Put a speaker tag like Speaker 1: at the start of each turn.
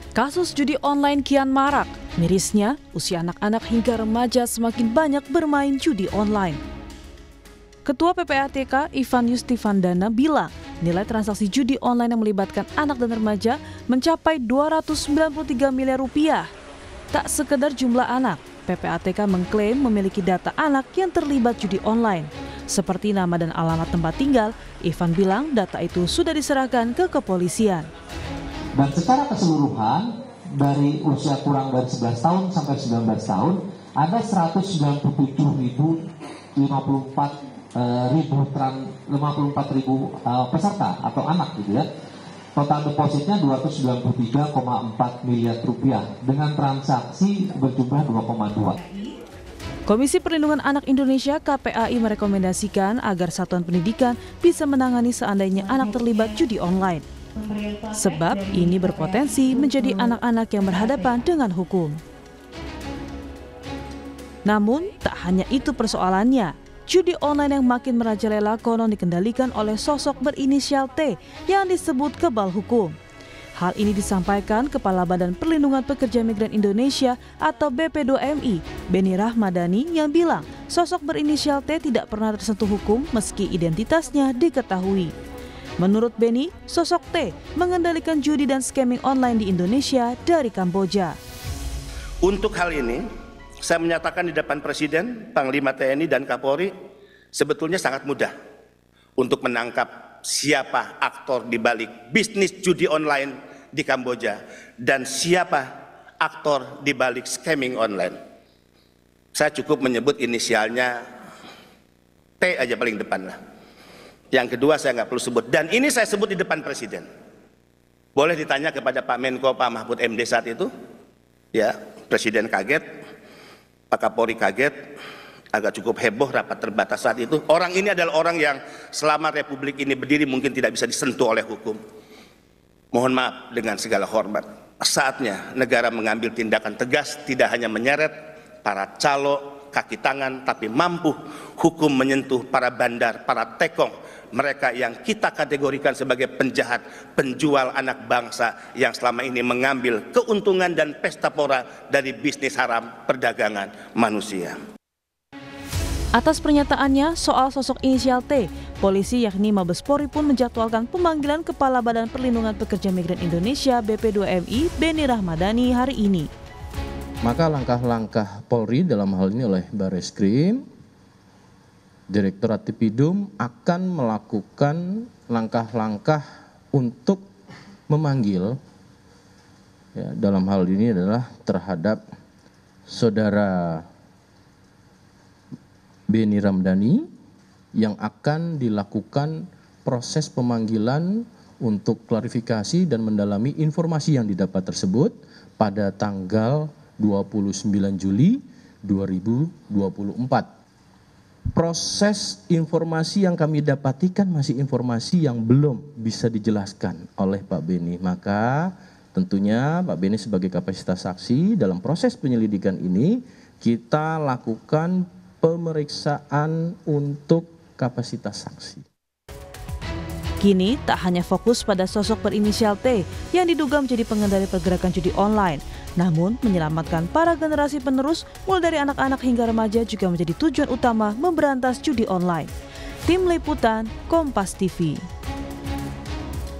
Speaker 1: Kasus judi online kian marak. Mirisnya, usia anak-anak hingga remaja semakin banyak bermain judi online. Ketua PPATK Ivan Yustifandana bilang, nilai transaksi judi online yang melibatkan anak dan remaja mencapai 293 miliar rupiah. Tak sekedar jumlah anak, PPATK mengklaim memiliki data anak yang terlibat judi online. Seperti nama dan alamat tempat tinggal, Ivan bilang data itu sudah diserahkan ke kepolisian.
Speaker 2: Dan secara keseluruhan, dari usia kurang dari 11 tahun sampai 19 tahun, ada 197.054 peserta atau anak gitu ya. Total depositnya 293,4 miliar rupiah dengan transaksi berjumlah 2,2.
Speaker 1: Komisi Perlindungan Anak Indonesia KPAI merekomendasikan agar satuan pendidikan bisa menangani seandainya anak terlibat judi online. Sebab ini berpotensi menjadi anak-anak yang berhadapan dengan hukum. Namun, tak hanya itu persoalannya. Judi online yang makin merajalela konon dikendalikan oleh sosok berinisial T yang disebut kebal hukum. Hal ini disampaikan Kepala Badan Perlindungan Pekerja Migran Indonesia atau BP2MI, Beni Rahmadani, yang bilang sosok berinisial T tidak pernah tersentuh hukum meski identitasnya diketahui. Menurut Beni, sosok T mengendalikan judi dan scamming online di Indonesia dari Kamboja.
Speaker 3: Untuk hal ini, saya menyatakan di depan Presiden, Panglima TNI dan Kapolri, sebetulnya sangat mudah untuk menangkap siapa aktor di balik bisnis judi online di Kamboja dan siapa aktor di balik scamming online. Saya cukup menyebut inisialnya T aja paling depan lah. Yang kedua saya nggak perlu sebut, dan ini saya sebut di depan Presiden. Boleh ditanya kepada Pak Menko, Pak Mahfud MD saat itu, ya Presiden kaget, Pak Kapolri kaget, agak cukup heboh rapat terbatas saat itu. Orang ini adalah orang yang selama Republik ini berdiri mungkin tidak bisa disentuh oleh hukum. Mohon maaf dengan segala hormat. Saatnya negara mengambil tindakan tegas, tidak hanya menyeret para calo kaki tangan, tapi mampu hukum menyentuh para bandar, para tekong, mereka yang kita kategorikan sebagai penjahat, penjual anak bangsa yang selama ini mengambil keuntungan dan pesta pora dari bisnis haram perdagangan manusia.
Speaker 1: Atas pernyataannya soal sosok inisial T, polisi yakni Mabes Polri pun menjadwalkan pemanggilan Kepala Badan Perlindungan Pekerja Migran Indonesia BP2MI Beni Rahmadani hari ini.
Speaker 4: Maka langkah-langkah Polri dalam hal ini oleh Barreskrim, Direktorat Tipidum akan melakukan langkah-langkah untuk memanggil, ya, dalam hal ini adalah terhadap saudara Beni Rahmadani yang akan dilakukan proses pemanggilan untuk klarifikasi dan mendalami informasi yang didapat tersebut pada tanggal 29 Juli 2024. Proses informasi yang kami dapatikan masih informasi yang belum bisa dijelaskan oleh Pak Beni. Maka tentunya Pak Beni sebagai kapasitas saksi dalam proses penyelidikan ini kita lakukan pemeriksaan untuk kapasitas saksi.
Speaker 1: Kini tak hanya fokus pada sosok berinisial T yang diduga menjadi pengendali pergerakan judi online, namun menyelamatkan para generasi penerus mulai dari anak-anak hingga remaja juga menjadi tujuan utama memberantas judi online. Tim Liputan Kompas TV.